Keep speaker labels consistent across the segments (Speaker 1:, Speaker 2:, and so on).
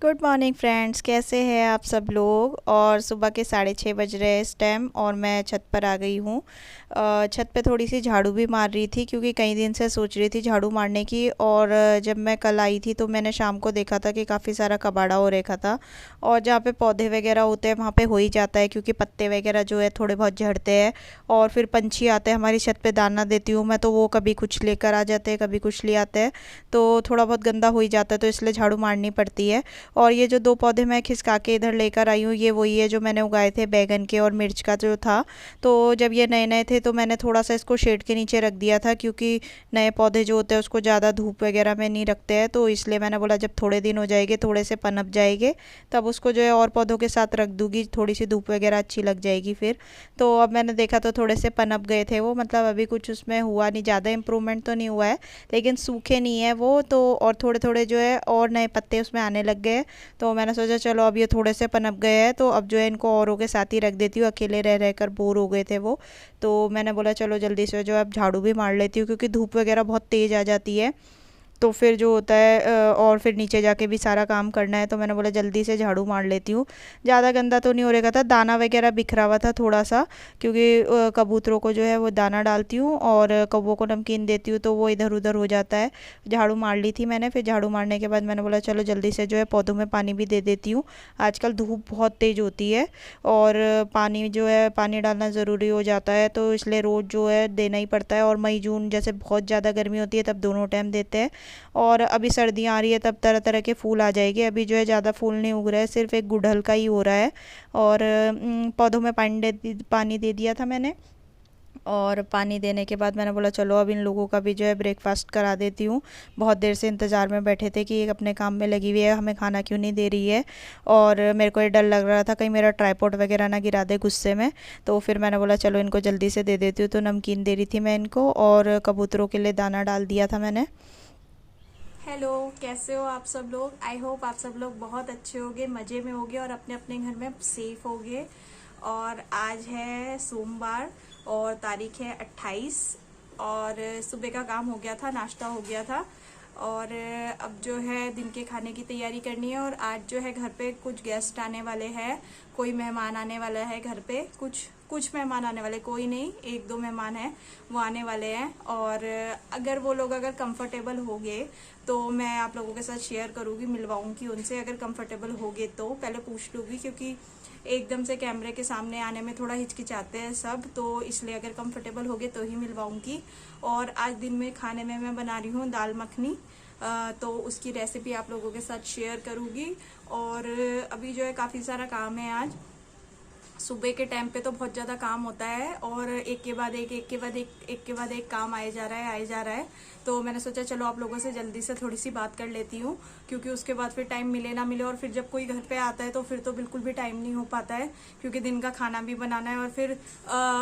Speaker 1: Good morning friends, कैसे हैं आप सब लोग। और सुबह के 6:30 बज रहे हैं इस टाइम और मैं छत पर आ गई हूँ। छत पे थोड़ी सी झाड़ू भी मार रही थी क्योंकि कई दिन से सोच रही थी झाड़ू मारने की। और जब मैं कल आई थी तो मैंने शाम को देखा था कि काफ़ी सारा कबाड़ा हो रखा था। और जहाँ पे पौधे वगैरह होते हैं वहाँ पे हो ही जाता है क्योंकि पत्ते वगैरह जो है थोड़े बहुत झड़ते हैं। और फिर पंछी आते हैं हमारी छत पे, दाना देती हूँ मैं तो वो कभी कुछ लेकर आ जाते हैं, कभी कुछ ले आते हैं, तो थोड़ा बहुत गंदा हो ही जाता है, तो इसलिए झाड़ू मारनी पड़ती है। और ये जो 2 पौधे मैं खिसका के इधर लेकर आई हूँ, ये वही है जो मैंने उगाए थे, बैगन के और मिर्च का जो था। तो जब ये नए नए थे तो मैंने थोड़ा सा इसको शेड के नीचे रख दिया था क्योंकि नए पौधे जो होते हैं उसको ज़्यादा धूप वगैरह में नहीं रखते हैं। तो इसलिए मैंने बोला जब थोड़े दिन हो जाएंगे, थोड़े से पनप जाएंगे, तब उसको जो है और पौधों के साथ रख दूँगी, थोड़ी सी धूप वगैरह अच्छी लग जाएगी फिर। तो अब मैंने देखा तो थोड़े से पनप गए थे वो, मतलब अभी कुछ उसमें हुआ नहीं, ज़्यादा इम्प्रूवमेंट तो नहीं हुआ है, लेकिन सूखे नहीं है वो तो। और थोड़े थोड़े जो है और नए पत्ते उसमें आने लग गए। तो मैंने सोचा चलो अब ये थोड़े से पनप गए हैं तो अब जो है इनको औरों के साथ ही रख देती हूँ, अकेले रह रह कर बोर हो गए थे वो। तो मैंने बोला चलो जल्दी से जो है अब झाड़ू भी मार लेती हूँ क्योंकि धूप वगैरह बहुत तेज़ आ जाती है। तो फिर जो होता है और फिर नीचे जाके भी सारा काम करना है, तो मैंने बोला जल्दी से झाड़ू मार लेती हूँ। ज़्यादा गंदा तो नहीं हो रखा था, दाना वगैरह बिखरा हुआ था थोड़ा सा क्योंकि कबूतरों को जो है वो दाना डालती हूँ और कौवों को नमकीन देती हूँ तो वो इधर उधर हो जाता है। झाड़ू मार ली थी मैंने, फिर झाड़ू मारने के बाद मैंने बोला चलो जल्दी से जो है पौधों में पानी भी दे देती हूँ। आजकल धूप बहुत तेज़ होती है और पानी जो है पानी डालना ज़रूरी हो जाता है, तो इसलिए रोज़ जो है देना ही पड़ता है। और मई जून जैसे बहुत ज़्यादा गर्मी होती है तब दोनों टाइम देते हैं। और अभी सर्दियाँ आ रही है तब तरह तरह के फूल आ जाएंगे, अभी जो है ज़्यादा फूल नहीं उग रहा है, सिर्फ एक गुड़हल का ही हो रहा है। और पौधों में पानी दे दिया था मैंने। और पानी देने के बाद मैंने बोला चलो अब इन लोगों का भी जो है ब्रेकफास्ट करा देती हूँ। बहुत देर से इंतज़ार में बैठे थे कि ये अपने काम में लगी हुई है, हमें खाना क्यों नहीं दे रही है। और मेरे को ये डर लग रहा था कहीं मेरा ट्राइपॉड वगैरह ना गिरा दे गुस्से में। तो फिर मैंने बोला चलो इनको जल्दी से दे देती हूँ, तो नमकीन दे रही थी मैं इनको और कबूतरों के लिए दाना डाल दिया था मैंने।
Speaker 2: हेलो, कैसे हो आप सब लोग। आई होप आप सब लोग बहुत अच्छे होगे, मज़े में होगे और अपने अपने घर में सेफ होगे। और आज है सोमवार और तारीख है 28। और सुबह का काम हो गया था, नाश्ता हो गया था और अब जो है दिन के खाने की तैयारी करनी है। और आज जो है घर पे कुछ गेस्ट आने वाले हैं, कोई मेहमान आने वाला है घर पे, कुछ कुछ मेहमान आने वाले, कोई नहीं, 1-2 मेहमान हैं वो आने वाले हैं। और अगर वो लोग अगर कंफर्टेबल हो गए तो मैं आप लोगों के साथ शेयर करूँगी, मिलवाऊंगी उनसे। अगर कंफर्टेबल हो गए तो पहले पूछ लूँगी क्योंकि एकदम से कैमरे के सामने आने में थोड़ा हिचकिचाते हैं सब, तो इसलिए अगर कंफर्टेबल हो गए तो ही मिलवाऊंगी। और आज दिन में खाने में मैं बना रही हूँ दाल मखनी, तो उसकी रेसिपी आप लोगों के साथ शेयर करूँगी। और अभी जो है काफ़ी सारा काम है आज, सुबह के टाइम पे तो बहुत ज़्यादा काम होता है और एक के बाद एक काम आए जा रहा है। तो मैंने सोचा चलो आप लोगों से जल्दी से थोड़ी सी बात कर लेती हूँ क्योंकि उसके बाद फिर टाइम मिले ना मिले, और फिर जब कोई घर पे आता है तो फिर तो बिल्कुल भी टाइम नहीं हो पाता है क्योंकि दिन का खाना भी बनाना है। और फिर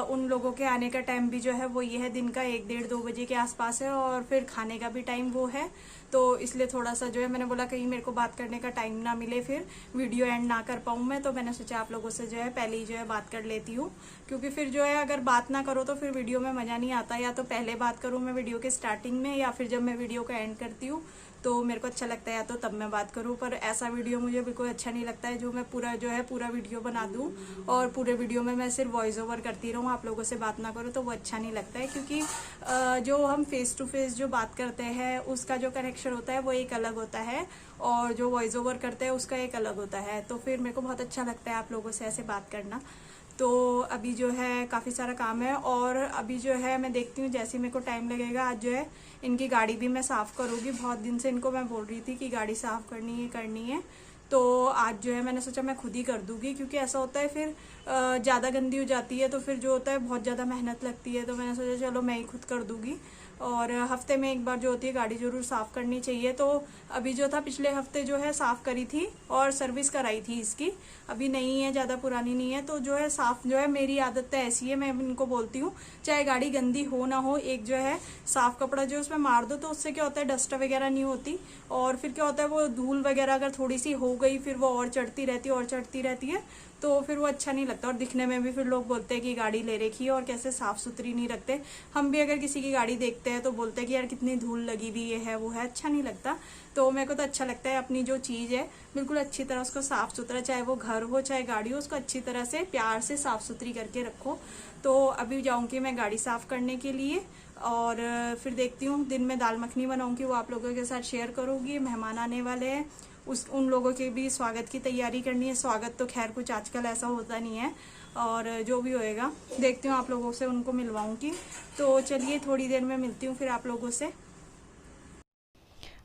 Speaker 2: उन लोगों के आने का टाइम भी जो है वो ये है, दिन का 1-1:30-2 बजे के आसपास है और फिर खाने का भी टाइम वो है। तो इसलिए थोड़ा सा जो है मैंने बोला कहीं मेरे को बात करने का टाइम ना मिले, फिर वीडियो एंड ना कर पाऊँ मैं, तो मैंने सोचा आप लोगों से जो है पहले ही जो है बात कर लेती हूँ। क्योंकि फिर जो है अगर बात ना करो तो फिर वीडियो में मज़ा नहीं आता, या तो पहले बात करूँ मैं वीडियो के स्टार्टिंग में या फिर जब मैं वीडियो का एंड करती हूँ तो मेरे को अच्छा लगता है या तो तब मैं बात करूँ। पर ऐसा वीडियो मुझे बिल्कुल अच्छा नहीं लगता है जो मैं पूरा वीडियो बना दूँ और पूरे वीडियो में मैं सिर्फ वॉइस ओवर करती रहूँ, आप लोगों से बात ना करूँ, तो वो अच्छा नहीं लगता है। क्योंकि जो हम फेस टू फेस जो बात करते हैं उसका जो कनेक्शन होता है वो एक अलग होता है और जो वॉइस ओवर करते हैं उसका एक अलग होता है। तो फिर मेरे को बहुत अच्छा लगता है आप लोगों से ऐसे बात करना। तो अभी जो है काफ़ी सारा काम है और अभी जो है मैं देखती हूँ जैसे ही मेरे को टाइम लगेगा। आज जो है इनकी गाड़ी भी मैं साफ़ करूँगी, बहुत दिन से इनको मैं बोल रही थी कि गाड़ी साफ़ करनी है। तो आज जो है मैंने सोचा मैं खुद ही कर दूँगी क्योंकि ऐसा होता है फिर ज़्यादा गंदी हो जाती है तो फिर जो होता है बहुत ज़्यादा मेहनत लगती है, तो मैंने सोचा चलो मैं ही खुद कर दूँगी। और हफ्ते में एक बार जो होती है गाड़ी ज़रूर साफ़ करनी चाहिए। तो अभी जो था पिछले हफ्ते जो है साफ़ करी थी और सर्विस कराई थी इसकी, अभी नहीं है, ज़्यादा पुरानी नहीं है। तो जो है साफ़ जो है मेरी आदत तो ऐसी है, मैं इनको बोलती हूँ चाहे गाड़ी गंदी हो ना हो, एक जो है साफ़ कपड़ा जो उसमें मार दो तो उससे क्या होता है डस्ट वगैरह नहीं होती। और फिर क्या होता है वो धूल वगैरह अगर थोड़ी सी हो गई फिर वो और चढ़ती रहती है। तो फिर वो अच्छा नहीं लगता। और दिखने में भी फिर लोग बोलते हैं कि गाड़ी ले रखी है और कैसे साफ सुथरी नहीं रखते। हम भी अगर किसी की गाड़ी देखते हैं तो बोलते हैं कि यार कितनी धूल लगी हुई ये है वो है, अच्छा नहीं लगता। तो मेरे को तो अच्छा लगता है अपनी जो चीज़ है बिल्कुल अच्छी तरह उसको साफ सुथरा, चाहे वो घर हो चाहे गाड़ी हो, उसको अच्छी तरह से प्यार से साफ सुथरी करके रखो। तो अभी जाऊंगी मैं गाड़ी साफ करने के लिए, और फिर देखती हूँ दिन में दाल मखनी बनाऊंगी, वो आप लोगों के साथ शेयर करूंगी। मेहमान आने वाले हैं, उस उन लोगों के भी स्वागत की तैयारी करनी है। स्वागत तो खैर कुछ आजकल ऐसा होता नहीं है, और जो भी होएगा देखती हूँ आप लोगों से उनको मिलवाऊंगी। तो चलिए थोड़ी देर में मिलती हूँ फिर आप लोगों से।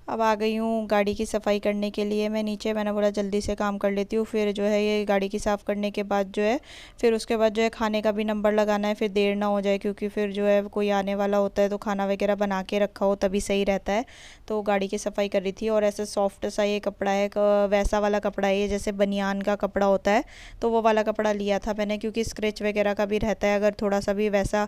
Speaker 1: अब आ गई हूँ गाड़ी की सफाई करने के लिए। मैं नीचे, मैंने बोला जल्दी से काम कर लेती हूँ, फिर जो है ये गाड़ी की साफ़ करने के बाद जो है फिर उसके बाद जो है खाने का भी नंबर लगाना है, फिर देर ना हो जाए, क्योंकि फिर जो है कोई आने वाला होता है तो खाना वगैरह बना के रखा हो तभी सही रहता है। तो गाड़ी की सफाई कर रही थी, और ऐसे सॉफ्ट सा ये कपड़ा है, वैसा वाला कपड़ा है ये, जैसे बनियान का कपड़ा होता है, तो वो वाला कपड़ा लिया था मैंने, क्योंकि स्क्रैच वगैरह का भी रहता है अगर थोड़ा सा भी वैसा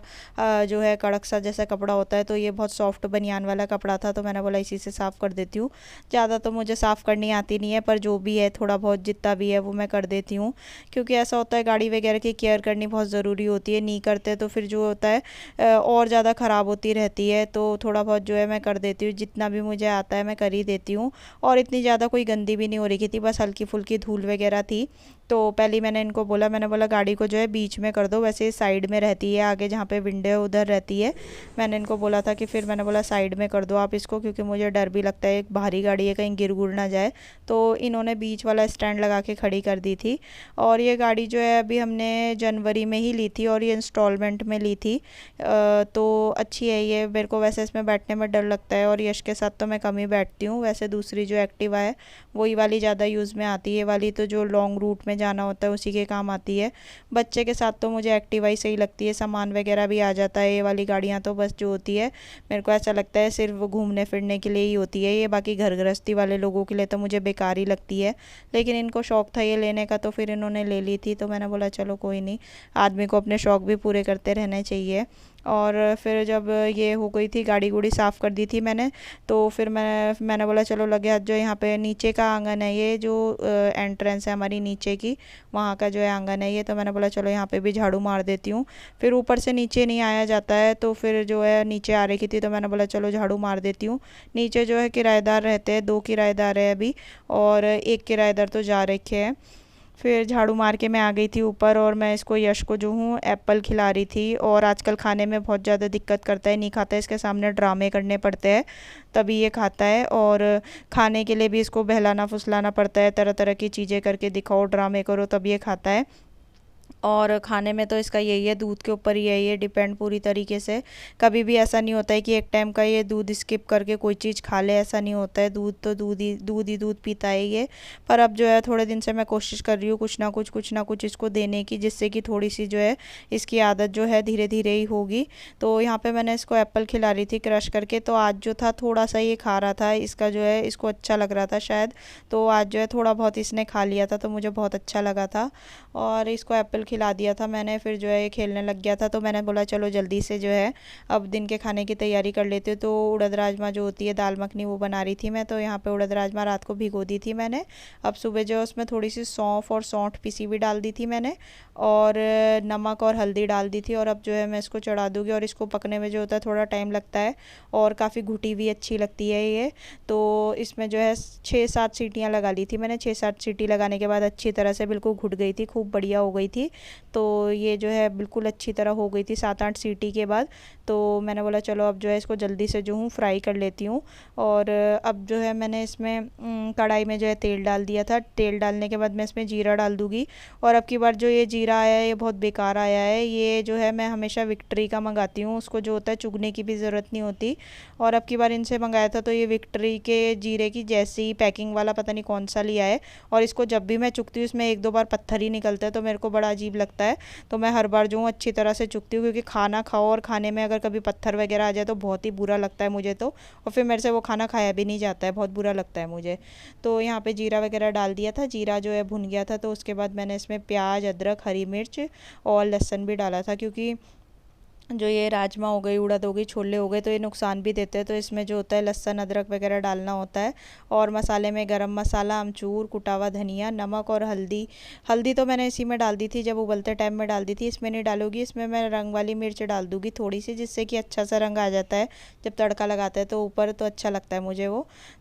Speaker 1: जो है कड़क सा जैसा कपड़ा होता है। तो ये बहुत सॉफ्ट बनियान वाला कपड़ा था, तो मैंने बोला इसी से साफ़ कर देती हूँ। ज़्यादा तो मुझे साफ़ करनी आती नहीं है, पर जो भी है थोड़ा बहुत जितना भी है वो मैं कर देती हूँ, क्योंकि ऐसा होता है गाड़ी वगैरह की केयर करनी बहुत ज़रूरी होती है। नहीं करते तो फिर जो होता है और ज़्यादा ख़राब होती रहती है। तो थोड़ा बहुत जो है मैं कर देती हूँ, जितना भी मुझे आता है मैं कर ही देती हूँ। और इतनी ज़्यादा कोई गंदी भी नहीं हो रही थी, बस हल्की फुल्की धूल वगैरह थी। तो पहले ही मैंने इनको बोला, मैंने बोला गाड़ी को जो है बीच में कर दो, वैसे साइड में रहती है, आगे जहाँ पे विंडो है उधर रहती है। मैंने इनको बोला था कि फिर मैंने बोला साइड में कर दो आप इसको, क्योंकि मुझे डर भी लगता है, एक भारी गाड़ी है कहीं गिर गुड़ ना जाए। तो इन्होंने बीच वाला स्टैंड लगा के खड़ी कर दी थी। और ये गाड़ी जो है अभी हमने जनवरी में ही ली थी, और ये इंस्टॉलमेंट में ली थी। तो अच्छी है ये। मेरे को वैसे इसमें बैठने में डर लगता है, और यश के साथ तो मैं कम ही बैठती हूँ। वैसे दूसरी जो एक्टिवा है वही वाली ज़्यादा यूज़ में आती है, वाली तो जो लॉन्ग रूट में जाना होता है उसी के काम आती है। बच्चे के साथ तो मुझे एक्टिवा ही सही लगती है, सामान वगैरह भी आ जाता है। ये वाली गाड़ियाँ तो बस जो होती है मेरे को ऐसा लगता है सिर्फ घूमने फिरने के लिए ही होती है ये, बाकी घर गृहस्थी वाले लोगों के लिए तो मुझे बेकार ही लगती है। लेकिन इनको शौक़ था ये लेने का, तो फिर इन्होंने ले ली थी। तो मैंने बोला चलो कोई नहीं, आदमी को अपने शौक़ भी पूरे करते रहने चाहिए। और फिर जब ये हो गई थी, गाड़ी गुड़ी साफ़ कर दी थी मैंने, तो फिर मैंने बोला चलो लगे हाथ, जो यहाँ पे नीचे का आंगन है, ये जो एंट्रेंस है हमारी नीचे की, वहाँ का जो है आंगन है ये, तो मैंने बोला चलो यहाँ पे भी झाड़ू मार देती हूँ। फिर ऊपर से नीचे नहीं आया जाता है, तो फिर जो है नीचे आ रही थी, तो मैंने बोला चलो झाड़ू मार देती हूँ। नीचे जो है किराएदार रहते हैं, 2 किराएदार है अभी, और एक किराएदार तो जा रखे हैं। फिर झाड़ू मार के मैं आ गई थी ऊपर, और मैं इसको, यश को जो हूँ एप्पल खिला रही थी। और आजकल खाने में बहुत ज़्यादा दिक्कत करता है, नहीं खाता है, इसके सामने ड्रामे करने पड़ते हैं तभी ये खाता है। और खाने के लिए भी इसको बहलाना फुसलाना पड़ता है, तरह तरह की चीज़ें करके दिखाओ, ड्रामे करो तब ये खाता है। और खाने में तो इसका यही है, दूध के ऊपर ही है ये डिपेंड पूरी तरीके से। कभी भी ऐसा नहीं होता है कि एक टाइम का ये दूध स्किप करके कोई चीज़ खा ले, ऐसा नहीं होता है। दूध तो दूध पीता है ये। पर अब जो है थोड़े दिन से मैं कोशिश कर रही हूँ कुछ ना कुछ इसको देने की, जिससे कि थोड़ी सी जो है इसकी आदत जो है धीरे धीरे ही होगी। तो यहाँ पे मैंने इसको एप्पल खिला रही थी क्रश करके, तो आज जो था थोड़ा सा ये खा रहा था, इसका जो है इसको अच्छा लग रहा था शायद, तो आज जो है थोड़ा बहुत इसने खा लिया था, तो मुझे बहुत अच्छा लगा था। और इसको एप्पल खिला दिया था मैंने, फिर जो है ये खेलने लग गया था। तो मैंने बोला चलो जल्दी से जो है अब दिन के खाने की तैयारी कर लेते। तो उड़द राजमा जो होती है, दाल मखनी, वो बना रही थी मैं। तो यहाँ पे उड़द राजमा रात को भिगो दी थी मैंने। अब सुबह जो है उसमें थोड़ी सी सौंफ और सौंठ पिसी भी डाल दी थी मैंने, और नमक और हल्दी डाल दी थी। और अब जो है मैं इसको चढ़ा दूँगी, और इसको पकने में जो होता है थोड़ा टाइम लगता है, और काफ़ी घुटी हुई अच्छी लगती है ये। तो इसमें जो है 6-7 सीटियाँ लगा ली थी मैंने। 6-7 सीटी लगाने के बाद अच्छी तरह से बिल्कुल घुट गई थी, खूब बढ़िया हो गई थी। तो ये जो है बिल्कुल अच्छी तरह हो गई थी 7-8 सीटी के बाद। तो मैंने बोला चलो अब जो है इसको जल्दी से जो हूँ फ्राई कर लेती हूँ। और अब जो है मैंने इसमें कढ़ाई में जो है तेल डाल दिया था। तेल डालने के बाद मैं इसमें जीरा डाल दूँगी। और अब की बार जो ये जीरा आया है ये बहुत बेकार आया है। ये जो है मैं हमेशा विक्ट्री का मंगाती हूँ, उसको जो होता है चुगने की भी ज़रूरत नहीं होती। और अब की बार इनसे मंगाया था तो ये विक्ट्री के जीरे की जैसी पैकिंग वाला पता नहीं कौन सा लिया है। और इसको जब भी मैं चुगती हूँ इसमें 1-2 बार पत्थर ही निकलता है, तो मेरे को बड़ा अजीब लगता है। तो मैं हर बार जो हूँ अच्छी तरह से चुगती हूँ, क्योंकि खाना खाओ और खाने में अगर कभी पत्थर वगैरह आ जाए तो बहुत ही बुरा लगता है मुझे तो। और फिर मेरे से वो खाना खाया भी नहीं जाता है, बहुत बुरा लगता है मुझे। तो यहाँ पे जीरा वगैरह डाल दिया था, जीरा जो है भुन गया था। तो उसके बाद मैंने इसमें प्याज, अदरक, हरी मिर्च और लहसुन भी डाला था, क्योंकि जो ये राजमा हो गई, उड़द हो गई, छोले हो गए, तो ये नुकसान भी देते हैं। तो इसमें जो होता है लहसुन अदरक वगैरह डालना होता है। और मसाले में गरम मसाला, अमचूर, कुटा हुआ धनिया, नमक और हल्दी। हल्दी तो मैंने इसी में डाल दी थी, जब उबलते टाइम में डाल दी थी। इसमें नहीं डालूंगी, इसमें मैं रंग वाली मिर्च डाल दूँगी थोड़ी सी, जिससे कि अच्छा सा रंग आ जाता है जब तड़का लगाते हैं तो ऊपर, तो अच्छा लगता है मुझे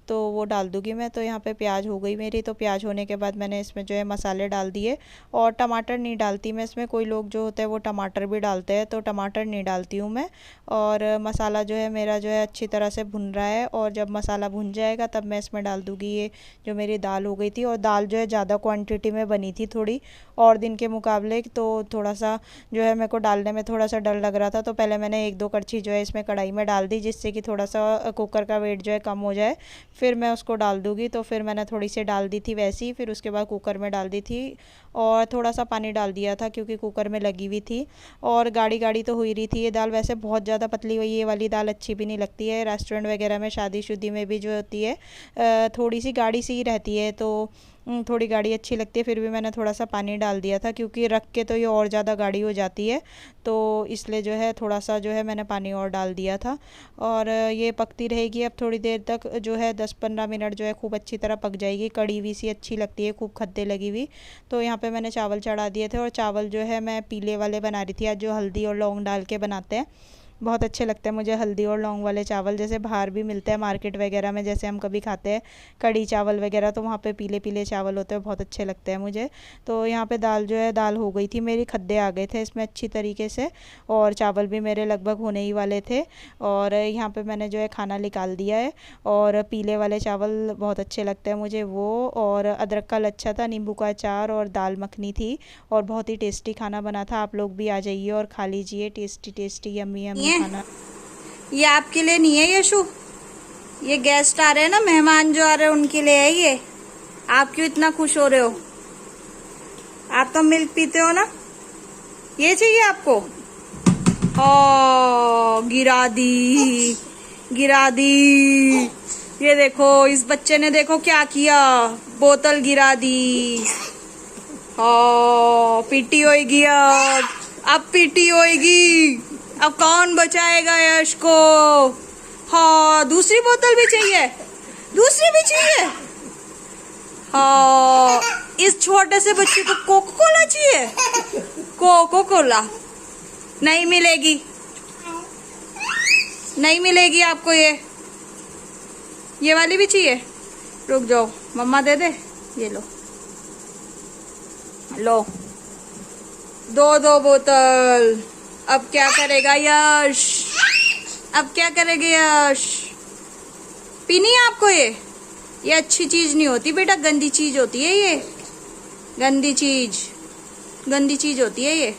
Speaker 1: तो वो डाल दूँगी मैं। तो यहाँ पे प्याज हो गई मेरी, तो प्याज होने के बाद मैंने इसमें जो है मसाले डाल दिए। और टमाटर नहीं डालती मैं इसमें, कोई लोग जो होते हैं वो टमाटर भी डालते हैं, तो टमाटर नहीं डालती हूँ मैं। और मसाला जो है मेरा जो है अच्छी तरह से भुन रहा है, और जब मसाला भुन जाएगा तब मैं इसमें डाल दूँगी ये जो मेरी दाल हो गई थी। और दाल जो है ज़्यादा क्वांटिटी में बनी थी थोड़ी, और दिन के मुकाबले, तो थोड़ा सा जो है मेरे को डालने में थोड़ा सा डर लग रहा था। तो पहले मैंने 1-2 कड़छी जो है इसमें कढ़ाई में डाल दी, जिससे कि थोड़ा सा कुकर का वेट जो है कम हो जाए, फिर मैं उसको डाल दूँगी। तो फिर मैंने थोड़ी सी डाल दी थी वैसी, फिर उसके बाद कुकर में डाल दी थी, और थोड़ा सा पानी डाल दिया था क्योंकि कुकर में लगी हुई थी। और गाढ़ी गाढ़ी तो हो ही रही थी ये दाल। वैसे बहुत ज़्यादा पतली हुई ये वाली दाल अच्छी भी नहीं लगती है। रेस्टोरेंट वगैरह में, शादी शुदी में भी जो होती है थोड़ी सी गाढ़ी सी ही रहती है, तो थोड़ी गाढ़ी अच्छी लगती है। फिर भी मैंने थोड़ा सा पानी डाल दिया था, क्योंकि रख के तो ये और ज़्यादा गाढ़ी हो जाती है, तो इसलिए जो है थोड़ा सा जो है मैंने पानी और डाल दिया था। और ये पकती रहेगी अब थोड़ी देर तक, जो है 10-15 मिनट जो है खूब अच्छी तरह पक जाएगी। कड़ी हुई सी अच्छी लगती है, खूब खद्दे लगी हुई। तो यहाँ पे मैंने चावल चढ़ा दिए थे, और चावल जो है मैं पीले वाले बना रही थी आज, जो हल्दी और लौंग डाल के बनाते हैं। बहुत अच्छे लगते हैं मुझे हल्दी और लौंग वाले चावल, जैसे बाहर भी मिलते हैं मार्केट वगैरह में, जैसे हम कभी खाते हैं कड़ी चावल वगैरह, तो वहाँ पे पीले पीले चावल होते हैं, बहुत अच्छे लगते हैं मुझे। तो यहाँ पे दाल जो है दाल हो गई थी मेरी, खद्दे आ गए थे इसमें अच्छी तरीके से, और चावल भी मेरे लगभग होने ही वाले थे। और यहाँ पे मैंने जो है खाना निकाल दिया है। और पीले वाले चावल बहुत अच्छे लगते हैं मुझे वो, और अदरक का लच्छा था, नींबू का अचार, और दाल मखनी थी। और बहुत ही टेस्टी खाना बना था। आप लोग भी आ जाइए और खा लीजिए टेस्टी टेस्टी यम्मी यम्मी खाना।
Speaker 2: ये आपके लिए नहीं है यशु, ये गेस्ट आ रहे हैं ना, मेहमान जो आ रहे हैं उनके लिए है ये। आप क्यों इतना खुश हो रहे हो? आप तो मिल्क पीते हो ना, ये चाहिए आपको? ओ गिरा दी, गिरा दी। ये देखो इस बच्चे ने देखो क्या किया, बोतल गिरा दी। ओ पीटी होएगी अब पीटी होएगी। अब कौन बचाएगा यश को? हाँ दूसरी बोतल भी चाहिए, दूसरी भी चाहिए। हाँ इस छोटे से बच्चे को कोको कोला चाहिए, कोको कोला नहीं मिलेगी, नहीं मिलेगी आपको। ये वाली भी चाहिए, रुक जाओ मम्मा दे दे, ये लो लो, दो बोतल। अब क्या करेगा यश, अब क्या करेगा यश? पीनी है आपको ये अच्छी चीज नहीं होती बेटा, गंदी चीज होती है ये, गंदी चीज होती है ये।